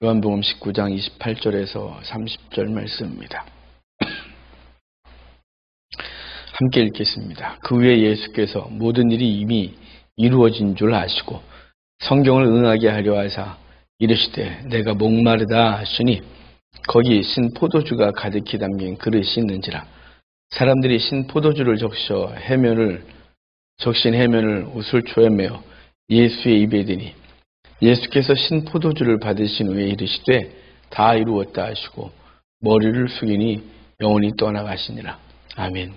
요한복음 19장 28절에서 30절 말씀입니다. 함께 읽겠습니다. 그 후에 예수께서 모든 일이 이미 이루어진 줄 아시고 성경을 응하게 하려 하사 이르시되 내가 목마르다 하시니 거기 신 포도주가 가득히 담긴 그릇이 있는지라. 사람들이 신 포도주를 적신 해면을 우슬초에 메어 예수의 입에 대니 예수께서 신 포도주를 받으신 후에 이르시되 다 이루었다 하시고 머리를 숙이니 영혼이 떠나가시니라. 아멘.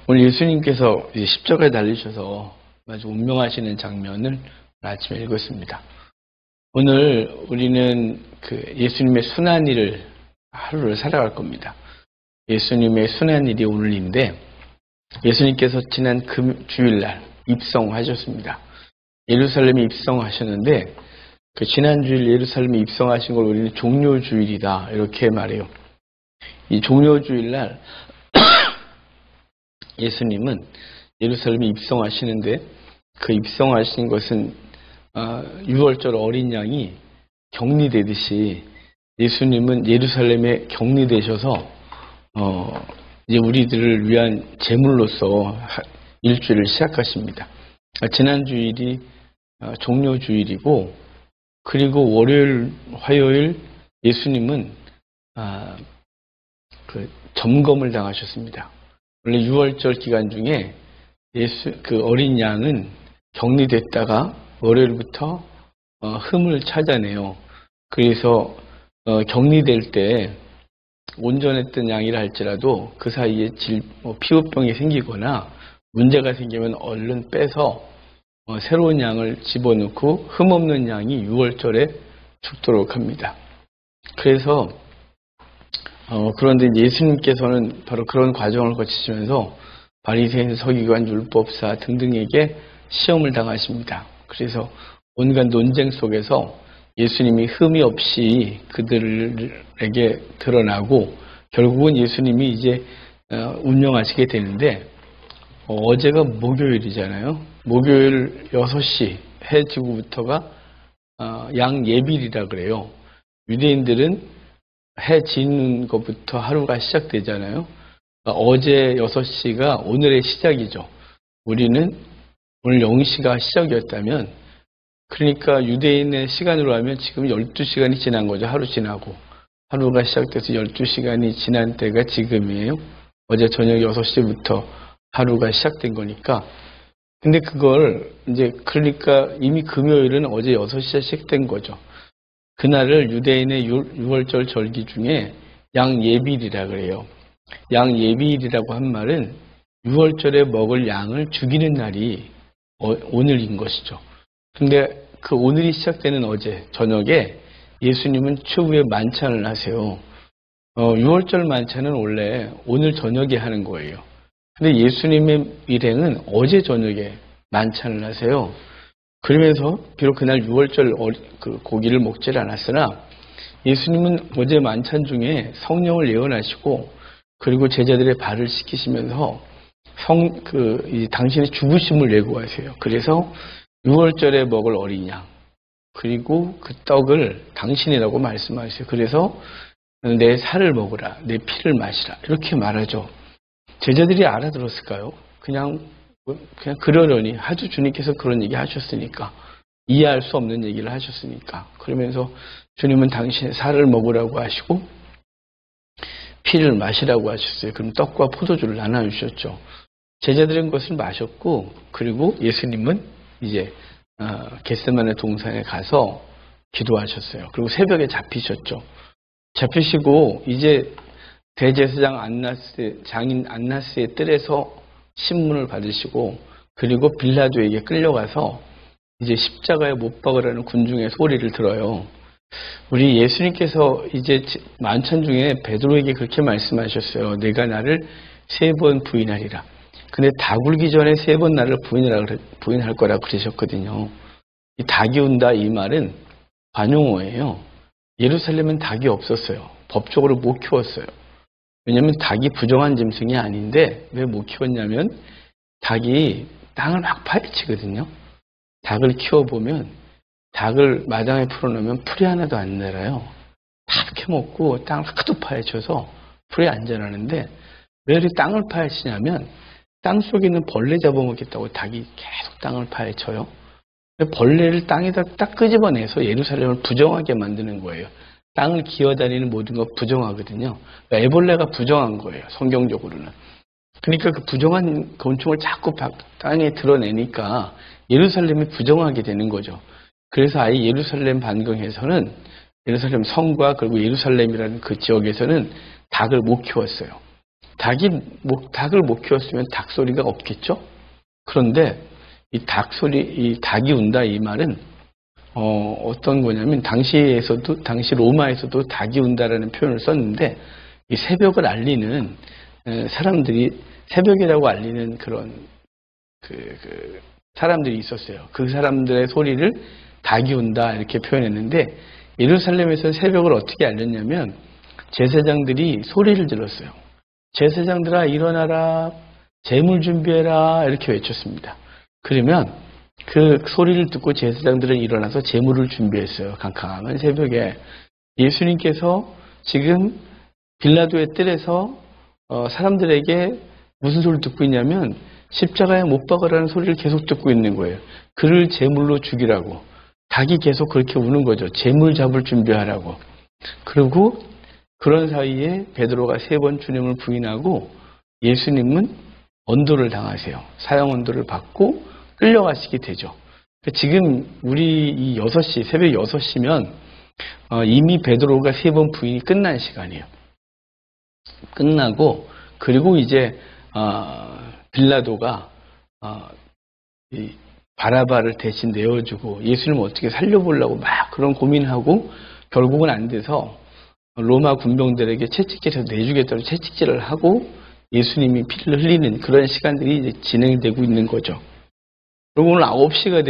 오늘 예수님께서 십자가에 달리셔서 아주 운명하시는 장면을 아침에 읽었습니다. 오늘 우리는 예수님의 순환일을 하루를 살아갈 겁니다. 예수님의 순환일이 오늘인데 예수님께서 지난 주일날 입성하셨습니다. 예루살렘에 입성하셨는데 지난 주일 예루살렘에 입성하신 걸 우리는 종료주일이다 이렇게 말해요. 이 종료주일날 예수님은 예루살렘에 입성하시는데 그 입성하신 것은 6월절 어린 양이 격리되듯이 예수님은 예루살렘에 격리되셔서 이제 우리들을 위한 제물로서 일주일을 시작하십니다. 지난 주일이 종료주일이고 그리고 월요일, 화요일 예수님은 점검을 당하셨습니다. 원래 6월절 기간 중에 어린 양은 격리됐다가 월요일부터 흠을 찾아내요. 그래서 격리될 때 온전했던 양이라 할지라도 그 사이에 피부병이 생기거나 문제가 생기면 얼른 빼서 새로운 양을 집어넣고 흠없는 양이 6월절에 죽도록 합니다. 그래서 그런데 예수님께서는 바로 그런 과정을 거치시면서 바리새인, 서기관, 율법사 등등에게 시험을 당하십니다. 그래서 온갖 논쟁 속에서 예수님이 흠이 없이 그들에게 드러나고 결국은 예수님이 이제 운명하시게 되는데 어제가 목요일이잖아요. 목요일 6시 해 지구부터가 양예빌이라 그래요. 유대인들은 해 지는 것부터 하루가 시작되잖아요. 어제 6시가 오늘의 시작이죠. 우리는 오늘 0시가 시작이었다면 그러니까 유대인의 시간으로 하면 지금 12시간이 지난 거죠. 하루 지나고. 하루가 시작돼서 12시간이 지난 때가 지금이에요. 어제 저녁 6시부터 하루가 시작된 거니까. 근데 그걸 그러니까 이미 금요일은 어제 6시에 시작된 거죠. 그날을 유대인의 6월절 절기 중에 양예빌이라 그래요. 양예빌이라고 한 말은 6월절에 먹을 양을 죽이는 날이 오늘인 것이죠. 근데 그 오늘이 시작되는 어제 저녁에 예수님은 추후에 만찬을 하세요. 6월절 만찬은 원래 오늘 저녁에 하는 거예요. 근데 예수님의 일행은 어제 저녁에 만찬을 하세요. 그러면서 비록 그날 6월절 고기를 먹질 않았으나 예수님은 어제 만찬 중에 성령을 예언하시고 그리고 제자들의 발을 씻기시면서 당신의 죽으심을 예고하세요. 그래서 6월절에 먹을 어린 양 그리고 그 떡을 당신이라고 말씀하세요. 그래서 내 살을 먹으라, 내 피를 마시라 이렇게 말하죠. 제자들이 알아들었을까요? 그냥 그러려니 하도 주님께서 그런 얘기 하셨으니까 이해할 수 없는 얘기를 하셨으니까 그러면서 주님은 당신의 살을 먹으라고 하시고 피를 마시라고 하셨어요. 그럼 떡과 포도주를 나눠주셨죠. 제자들은 그것을 마셨고 그리고 예수님은 이제 겟세마네 동산에 가서 기도하셨어요. 그리고 새벽에 잡히셨죠. 잡히시고 이제 대제사장 장인 안나스의 뜰에서 신문을 받으시고 그리고 빌라도에게 끌려가서 이제 십자가에 못 박으라는 군중의 소리를 들어요. 우리 예수님께서 이제 만찬 중에 베드로에게 그렇게 말씀하셨어요. 내가 나를 3번 부인하리라. 근데 닭 울기 전에 3번 나를 부인할 거라 그러셨거든요. 이 닭이 운다 이 말은 관용어예요. 예루살렘은 닭이 없었어요. 법적으로 못 키웠어요. 왜냐하면 닭이 부정한 짐승이 아닌데 왜 못 키웠냐면 닭이 땅을 막 파헤치거든요. 닭을 키워보면 닭을 마당에 풀어놓으면 풀이 하나도 안 자라요. 다 캐먹고 땅을 하도 파헤쳐서 풀이 안 자라는데 왜 이렇게 땅을 파헤치냐면 땅 속에 있는 벌레 잡아먹겠다고 닭이 계속 땅을 파헤쳐요. 벌레를 땅에다 딱 끄집어내서 예루살렘을 부정하게 만드는 거예요. 땅을 기어다니는 모든 거 부정하거든요. 그러니까 애벌레가 부정한 거예요. 성경적으로는. 그러니까 그 부정한 곤충을 자꾸 땅에 드러내니까 예루살렘이 부정하게 되는 거죠. 그래서 아예 예루살렘 반경에서는 예루살렘 성과 그리고 예루살렘이라는 그 지역에서는 닭을 못 키웠어요. 닭을 못 키웠으면 닭 소리가 없겠죠? 그런데 이 닭이 운다 이 말은 어떤 거냐면 당시 로마에서도 닭이 운다라는 표현을 썼는데 이 새벽을 알리는 사람들이 새벽이라고 알리는 그런 사람들이 있었어요. 그 사람들의 소리를 닭이 운다 이렇게 표현했는데 예루살렘에서 새벽을 어떻게 알렸냐면 제사장들이 소리를 질렀어요. 제사장들아 일어나라 제물 준비해라 이렇게 외쳤습니다. 그러면 그 소리를 듣고 제사장들은 일어나서 제물을 준비했어요. 캄캄한 새벽에. 예수님께서 지금 빌라도의 뜰에서 사람들에게 무슨 소리를 듣고 있냐면 십자가에 못 박으라는 소리를 계속 듣고 있는 거예요. 그를 제물로 죽이라고. 닭이 계속 그렇게 우는 거죠. 제물 잡을 준비하라고. 그리고 그런 사이에 베드로가 3번 주님을 부인하고 예수님은 언도를 당하세요. 사형 언도를 받고 끌려가시게 되죠. 지금 우리 이 6시, 새벽 6시면 이미 베드로가 3번 부인이 끝난 시간이에요. 끝나고 그리고 이제 빌라도가 이 바라바를 대신 내어주고 예수님을 어떻게 살려보려고 막 그런 고민하고 결국은 안 돼서 로마 군병들에게 채찍질해서 내주겠다고 채찍질을 하고 예수님이 피를 흘리는 그런 시간들이 이제 진행되고 있는 거죠. 그리고 오늘 9시가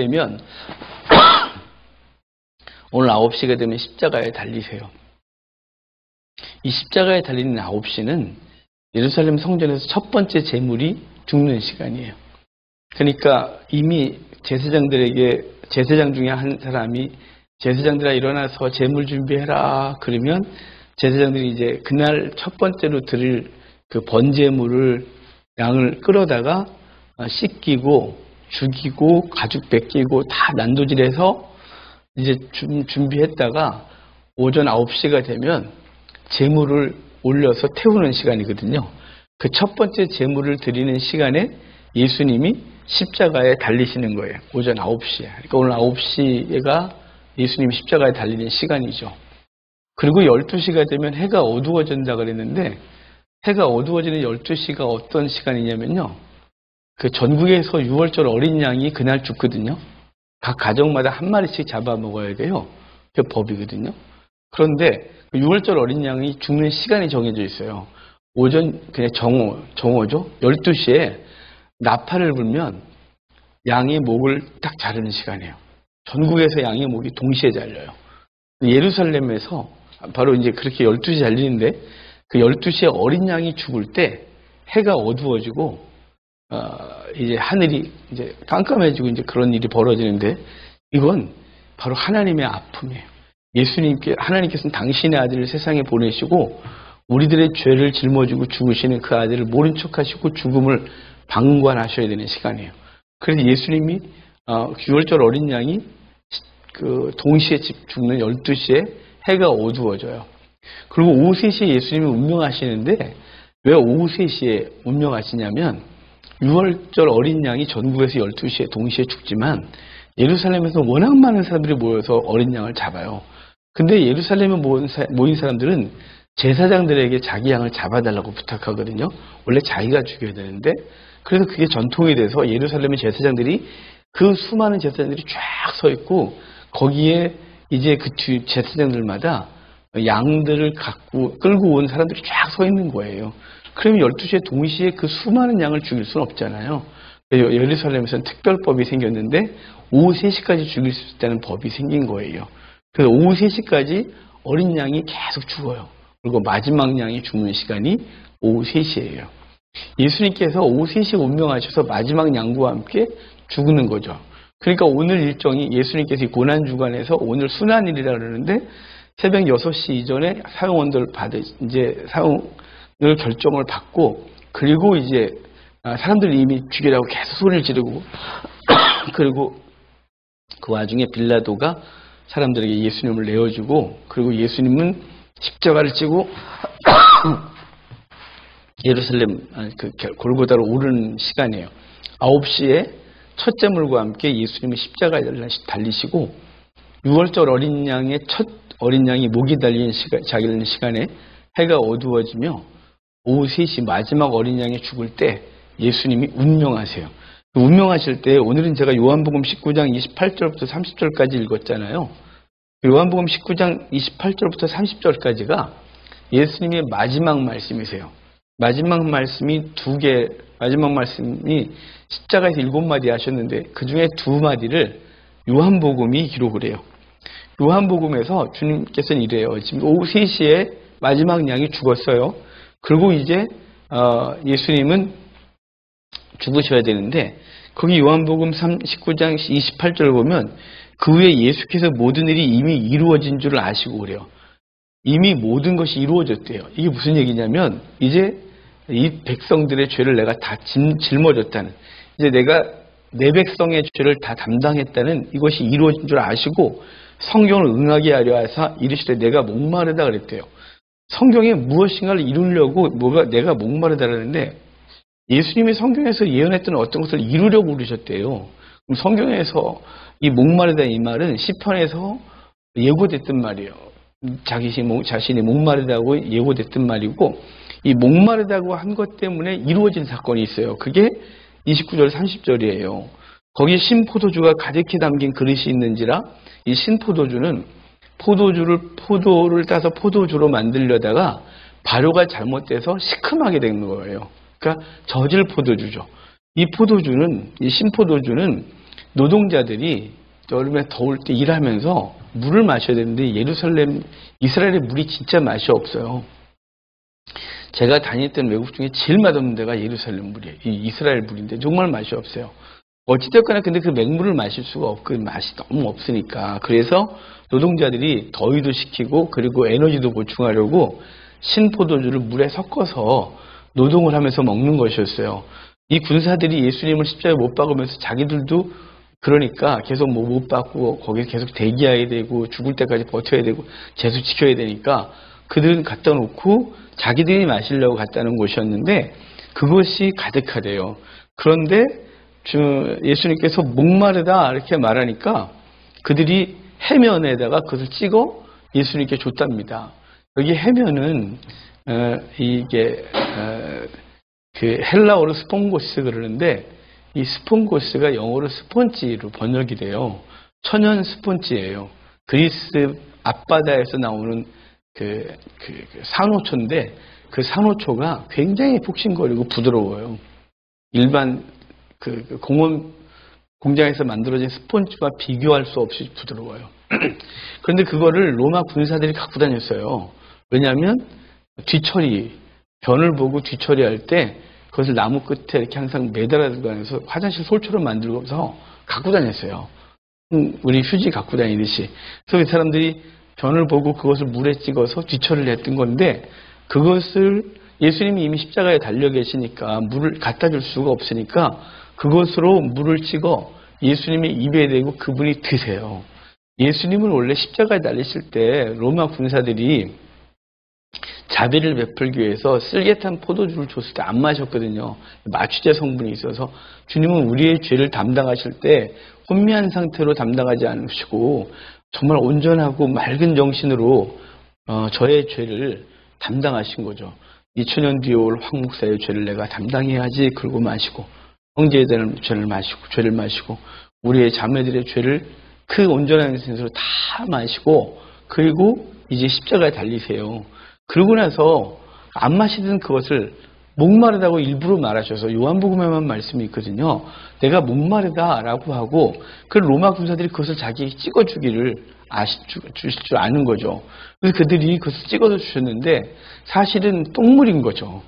되면 십자가에 달리세요. 이 십자가에 달리는 9시는 예루살렘 성전에서 첫 번째 제물이 죽는 시간이에요. 그러니까 이미 제사장 중에 한 사람이 제사장들아 일어나서 제물 준비해라 그러면 제사장들이 이제 그날 첫 번째로 드릴 그 번제물을 양을 끌어다가 씻기고 죽이고 가죽 벗기고 다 난도질해서 이제 준비했다가 오전 9시가 되면 제물을 올려서 태우는 시간이거든요. 그 첫 번째 제물을 드리는 시간에 예수님이 십자가에 달리시는 거예요. 오전 9시에. 그러니까 오늘 9시가 예수님이 십자가에 달리는 시간이죠. 그리고 12시가 되면 해가 어두워진다 그랬는데 해가 어두워지는 12시가 어떤 시간이냐면요. 그 전국에서 6월절 어린 양이 그날 죽거든요. 각 가정마다 한 마리씩 잡아먹어야 돼요. 그게 법이거든요. 그런데 6월절 어린 양이 죽는 시간이 정해져 있어요. 오전 그냥 정오죠. 12시에 나팔을 불면 양의 목을 딱 자르는 시간이에요. 전국에서 양의 목이 동시에 잘려요. 예루살렘에서 바로 이제 그렇게 12시에 잘리는데 그 12시에 어린 양이 죽을 때 해가 어두워지고 이제 하늘이 이제 깜깜해지고 이제 그런 일이 벌어지는데 이건 바로 하나님의 아픔이에요. 하나님께서는 당신의 아들을 세상에 보내시고 우리들의 죄를 짊어지고 죽으시는 그 아들을 모른 척하시고 죽음을 방관하셔야 되는 시간이에요. 그래서 예수님이 6월절 어린 양이 그 동시에 죽는 12시에 해가 어두워져요. 그리고 오후 3시에 예수님이 운명하시는데 왜 오후 3시에 운명하시냐면 6월절 어린 양이 전국에서 12시에 동시에 죽지만 예루살렘에서 워낙 많은 사람들이 모여서 어린 양을 잡아요. 근데 예루살렘에 모인 사람들은 제사장들에게 자기 양을 잡아달라고 부탁하거든요. 원래 자기가 죽여야 되는데 그래서 그게 전통이 돼서 예루살렘의 제사장들이 그 수많은 제사장들이 쫙 서 있고 거기에 이제 그 제사장들마다 양들을 끌고 온 사람들이 쫙 서 있는 거예요. 그러면 12시에 동시에 그 수많은 양을 죽일 수는 없잖아요. 예루살렘에서는 특별법이 생겼는데 오후 3시까지 죽일 수 있다는 법이 생긴 거예요. 그래서 오후 3시까지 어린 양이 계속 죽어요. 그리고 마지막 양이 죽는 시간이 오후 3시예요. 예수님께서 오후 3시에 운명하셔서 마지막 양과 함께 죽는 거죠. 그러니까 오늘 일정이 예수님께서 이 고난주간에서 오늘 순환일이라 그러는데 새벽 6시 이전에 사용원들 이제 사용을 결정을 받고 그리고 이제 사람들이 이미 죽이라고 계속 소리를 지르고 그리고 그 와중에 빌라도가 사람들에게 예수님을 내어주고 그리고 예수님은 십자가를 찌고 예루살렘 그 골고다로 오르는 시간이에요. 9시에 첫째 물과 함께 예수님이 십자가에 달리시고 6월절 어린 양의 첫 어린 양이 목이 달린 시간에 해가 어두워지며 오후 3시 마지막 어린 양이 죽을 때 예수님이 운명하세요. 운명하실 때 오늘은 제가 요한복음 19장 28절부터 30절까지 읽었잖아요. 요한복음 19장 28절부터 30절까지가 예수님의 마지막 말씀이세요. 마지막 말씀이 마지막 말씀이 십자가에서 7마디 하셨는데 그 중에 2마디를 요한복음이 기록을 해요. 요한복음에서 주님께서는 이래요. 지금 오후 3시에 마지막 양이 죽었어요. 그리고 이제 예수님은 죽으셔야 되는데 거기 요한복음 19장 28절을 보면 그 후에 예수께서 모든 일이 이미 이루어진 줄을 아시고 그래요. 이미 모든 것이 이루어졌대요. 이게 무슨 얘기냐면 이제 이 백성들의 죄를 내가 다 짊어졌다는, 이제 내가 내 백성의 죄를 다 담당했다는 이것이 이루어진 줄 아시고 성경을 응하게 하려 하사 이르시되 내가 목마르다 그랬대요. 성경에 무엇인가를 이루려고 내가 목마르다 그러는데 예수님이 성경에서 예언했던 어떤 것을 이루려고 그러셨대요. 그럼 성경에서 이 목마르다 이 말은 시편에서 예고됐던 말이에요. 자신이 목마르다고 예고됐던 말이고 이 목마르다고 한 것 때문에 이루어진 사건이 있어요. 그게 29절 30절이에요. 거기에 신포도주가 가득히 담긴 그릇이 있는지라 이 신포도주는 포도를 따서 포도주로 만들려다가 발효가 잘못돼서 시큼하게 된 거예요. 그러니까 저질 포도주죠. 이 신포도주는 노동자들이 여름에 더울 때 일하면서 물을 마셔야 되는데 이스라엘의 물이 진짜 맛이 없어요. 제가 다녔던 외국 중에 제일 맛없는 데가 예루살렘 물이에요. 이 이스라엘 물인데 정말 맛이 없어요. 어찌됐거나 근데 그 맹물을 마실 수가 없고 맛이 너무 없으니까. 그래서 노동자들이 더위도 식히고 그리고 에너지도 보충하려고 신포도주를 물에 섞어서 노동을 하면서 먹는 것이었어요. 이 군사들이 예수님을 십자가에 못 박으면서 자기들도 그러니까 계속 못 박고 거기서 계속 대기해야 되고 죽을 때까지 버텨야 되고 재수 지켜야 되니까 그들은 갖다 놓고 자기들이 마시려고 갖다 놓은 것이었는데 그것이 가득하대요. 그런데 예수님께서 목마르다 이렇게 말하니까 그들이 해면에다가 그것을 찍어 예수님께 줬답니다. 여기 해면은 그 헬라어로 스폰고스 그러는데 이 스폰고스가 영어로 스폰지로 번역이 돼요. 천연 스폰지예요. 그리스 앞바다에서 나오는 그 산호초인데 그 산호초가 굉장히 폭신거리고 부드러워요. 일반 그 공장에서 만들어진 스폰지와 비교할 수 없이 부드러워요. 그런데 그거를 로마 군사들이 갖고 다녔어요. 왜냐하면 변을 보고 뒤처리할 때 그것을 나무 끝에 이렇게 항상 매달아 들고 다녀서 화장실 솔처럼 만들고서 갖고 다녔어요. 우리 휴지 갖고 다니듯이. 그래서 이 사람들이 변을 보고 그것을 물에 찍어서 뒤처리를 했던 건데 그것을 예수님이 이미 십자가에 달려 계시니까 물을 갖다 줄 수가 없으니까 그것으로 물을 찍어 예수님의 입에 대고 그분이 드세요. 예수님을 원래 십자가에 달리실 때 로마 군사들이 자비를 베풀기 위해서 쓸개탄 포도주를 줬을 때 안 마셨거든요. 마취제 성분이 있어서 주님은 우리의 죄를 담당하실 때 혼미한 상태로 담당하지 않으시고 정말 온전하고 맑은 정신으로 저의 죄를 담당하신 거죠. 2000년 뒤에 올 황 목사의 죄를 내가 담당해야지. 그러고 마시고 형제에 대한 죄를 마시고 우리의 자매들의 죄를 그 온전한 sen스로 다 마시고 그리고 이제 십자가에 달리세요. 그러고 나서 안 마시던 그것을 목마르다고 일부러 말하셔서 요한복음에만 말씀이 있거든요. 내가 목마르다라고 하고 그 로마 군사들이 그것을 자기에게 찍어주기를 주실 줄 아는 거죠. 그래서 그들이 그것을 찍어서 주셨는데 사실은 똥물인 거죠.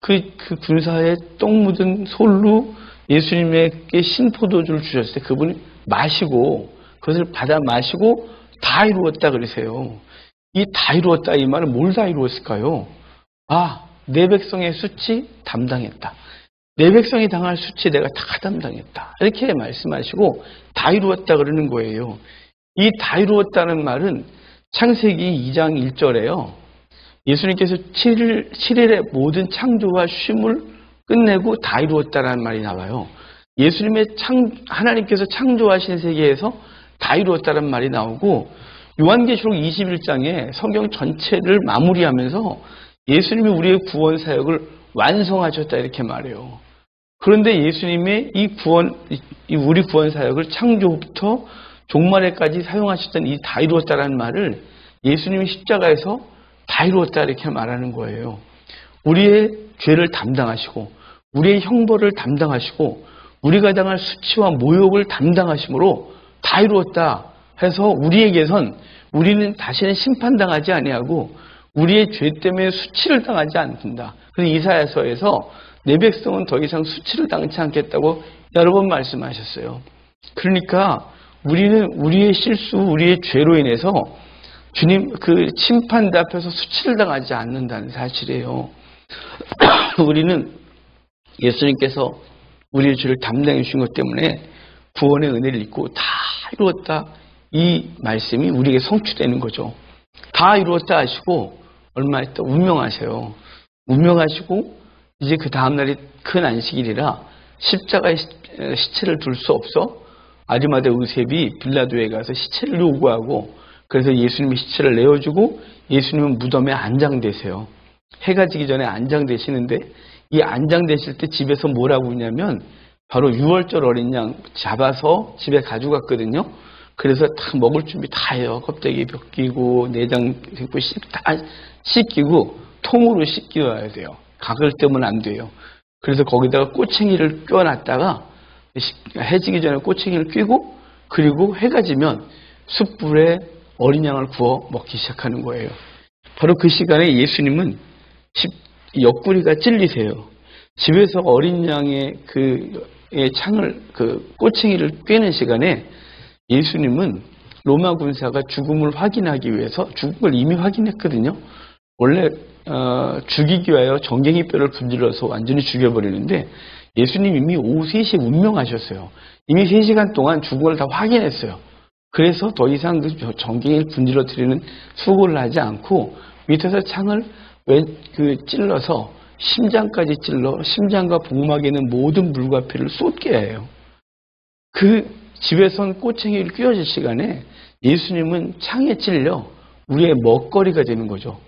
그 군사의 똥 묻은 솔로 예수님에게 신포도주를 주셨을 때 그분이 마시고 그것을 받아 마시고 다 이루었다 그러세요. 이 다 이루었다 이 말은 뭘 다 이루었을까요? 아, 내 백성의 수치 담당했다. 내 백성이 당할 수치 내가 다 담당했다. 이렇게 말씀하시고 다 이루었다 그러는 거예요. 이 다 이루었다는 말은 창세기 2장 1절에요. 예수님께서 7일의 모든 창조와 쉼을 끝내고 다 이루었다라는 말이 나와요. 예수님의 하나님께서 창조하신 세계에서 다 이루었다는 말이 나오고 요한계시록 21장에 성경 전체를 마무리하면서 예수님이 우리의 구원 사역을 완성하셨다 이렇게 말해요. 그런데 예수님의 우리 구원 사역을 창조부터 종말에까지 사용하셨던 이 다 이루었다라는 말을 예수님이 십자가에서 다 이루었다 이렇게 말하는 거예요. 우리의 죄를 담당하시고 우리의 형벌을 담당하시고 우리가 당할 수치와 모욕을 담당하심으로 다 이루었다 해서 우리에게선 우리는 다시는 심판당하지 아니하고 우리의 죄 때문에 수치를 당하지 않는다. 그래서 이사야서에서 내 백성은 더 이상 수치를 당치 않겠다고 여러 번 말씀하셨어요. 그러니까 우리는 우리의 실수, 우리의 죄로 인해서 주님 그 심판대 앞에서 수치를 당하지 않는다는 사실이에요. 우리는 예수님께서 우리의 죄를 담당해 주신 것 때문에 구원의 은혜를 입고 다 이루었다. 이 말씀이 우리에게 성취되는 거죠. 다 이루었다 하시고 얼마 있다 운명하세요. 운명하시고 이제 그 다음날이 큰 안식일이라 십자가에 시체를 둘 수 없어 아리마대 요셉이 빌라도에 가서 시체를 요구하고 그래서 예수님이 시체를 내어주고 예수님은 무덤에 안장되세요. 해가 지기 전에 안장되시는데 이 안장되실 때 집에서 뭐라고 하냐면 바로 6월절 어린 양 잡아서 집에 가져갔거든요. 그래서 다 먹을 준비 다 해요. 껍데기 벗기고 내장 다 씻기고 통으로 씻겨야 돼요. 각을 떼면 안 돼요. 그래서 거기다가 꼬챙이를 껴놨다가 해지기 전에 꼬챙이를 끼고 그리고 해가 지면 숯불에 어린 양을 구워 먹기 시작하는 거예요. 바로 그 시간에 예수님은 옆구리가 찔리세요. 집에서 어린 양의 꼬챙이를 꿰는 시간에 예수님은 로마 군사가 죽음을 확인하기 위해서 죽음을 이미 확인했거든요. 원래 죽이기 위하여 정갱이뼈를 분질러서 완전히 죽여버리는데 예수님 이미 오후 3시에 운명하셨어요. 이미 3시간 동안 죽음을 다 확인했어요. 그래서 더 이상 그 정갱이를 분질러 드리는 수고를 하지 않고 밑에서 창을 찔러서 심장까지 찔러 심장과 복막에 있는 모든 물과 피를 쏟게 해요. 그 집에선 꼬챙이를 끼워질 시간에 예수님은 창에 찔려 우리의 먹거리가 되는 거죠.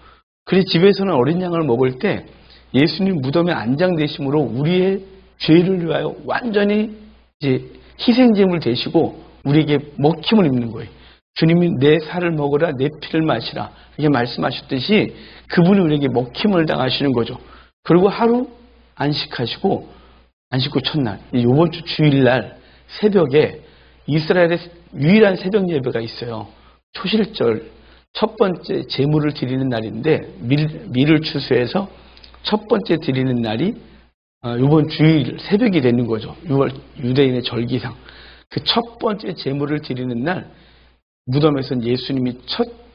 그래서 집에서는 어린 양을 먹을 때 예수님 무덤에 안장되심으로 우리의 죄를 위하여 완전히 이제 희생제물 되시고 우리에게 먹힘을 입는 거예요. 주님이 내 살을 먹으라 내 피를 마시라 이렇게 말씀하셨듯이 그분이 우리에게 먹힘을 당하시는 거죠. 그리고 하루 안식하시고 안식 후 첫날 이번 주 주일날 새벽에 이스라엘의 유일한 새벽 예배가 있어요. 초실절 첫 번째 제물을 드리는 날인데 밀을 추수해서 첫 번째 드리는 날이 이번 주일 새벽이 되는 거죠. 6월 유대인의 절기상 그 첫 번째 제물을 드리는 날 무덤에서는 예수님이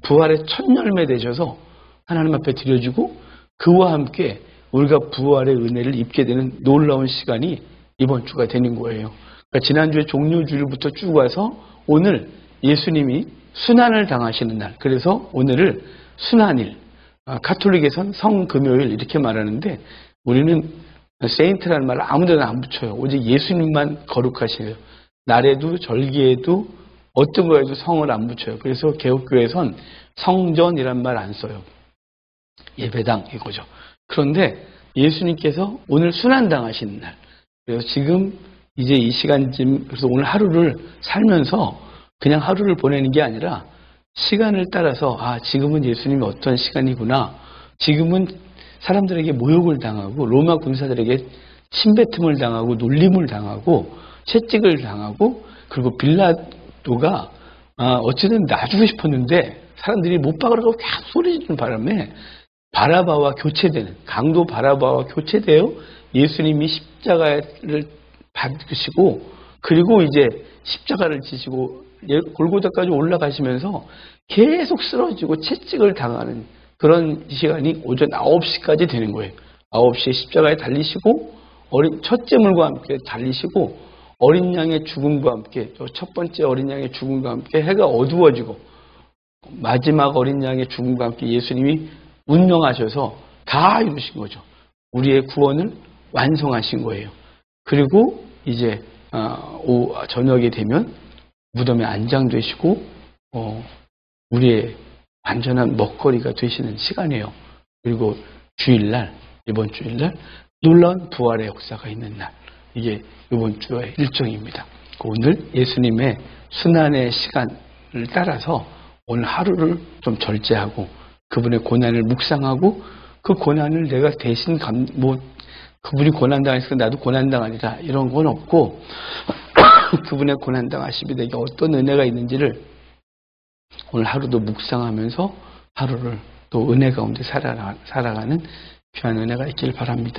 부활의 첫 열매 되셔서 하나님 앞에 드려주고 그와 함께 우리가 부활의 은혜를 입게 되는 놀라운 시간이 이번 주가 되는 거예요. 그러니까 지난주에 종료주일부터 쭉 와서 오늘 예수님이 순환을 당하시는 날. 그래서 오늘을 순환일, 가톨릭에선 성금요일 이렇게 말하는데 우리는 세인트라는 말을 아무데나 안 붙여요. 오직 예수님만 거룩하시네요. 날에도 절기에도 어떤 거에도 성을 안 붙여요. 그래서 개혁교회에선 성전이란 말 안 써요. 예배당 이거죠. 그런데 예수님께서 오늘 순환당하시는 날. 그래서 지금 이제 이 시간쯤 그래서 오늘 하루를 살면서 그냥 하루를 보내는 게 아니라 시간을 따라서 지금은 예수님이 어떤 시간이구나. 지금은 사람들에게 모욕을 당하고 로마 군사들에게 침뱉음을 당하고 놀림을 당하고 채찍을 당하고 그리고 빌라도가 어쨌든 놔주고 싶었는데 사람들이 못 박으라고 계속 소리 지르는 바람에 바라바와 교체되는 강도 바라바와 교체되어 예수님이 십자가를 받으시고 그리고 이제 십자가를 지시고 골고다까지 올라가시면서 계속 쓰러지고 채찍을 당하는 그런 시간이 오전 9시까지 되는 거예요. 9시에 십자가에 달리시고 첫째 물과 함께 달리시고 어린 양의 죽음과 함께 첫 번째 어린 양의 죽음과 함께 해가 어두워지고 마지막 어린 양의 죽음과 함께 예수님이 운명하셔서 다 이루신 거죠. 우리의 구원을 완성하신 거예요. 그리고 이제 저녁이 되면 무덤에 안장되시고 우리의 완전한 먹거리가 되시는 시간이에요. 그리고 주일날, 이번 주일날 놀라운 부활의 역사가 있는 날. 이게 이번 주의 일정입니다. 오늘 예수님의 순환의 시간을 따라서 오늘 하루를 좀 절제하고 그분의 고난을 묵상하고 그 고난을 내가 대신 그분이 고난당하니까 나도 고난당하리라 이런 건 없고 그분의 고난당하심이 내게 어떤 은혜가 있는지를 오늘 하루도 묵상하면서 하루를 또 은혜 가운데 살아가는 귀한 은혜가 있길 바랍니다.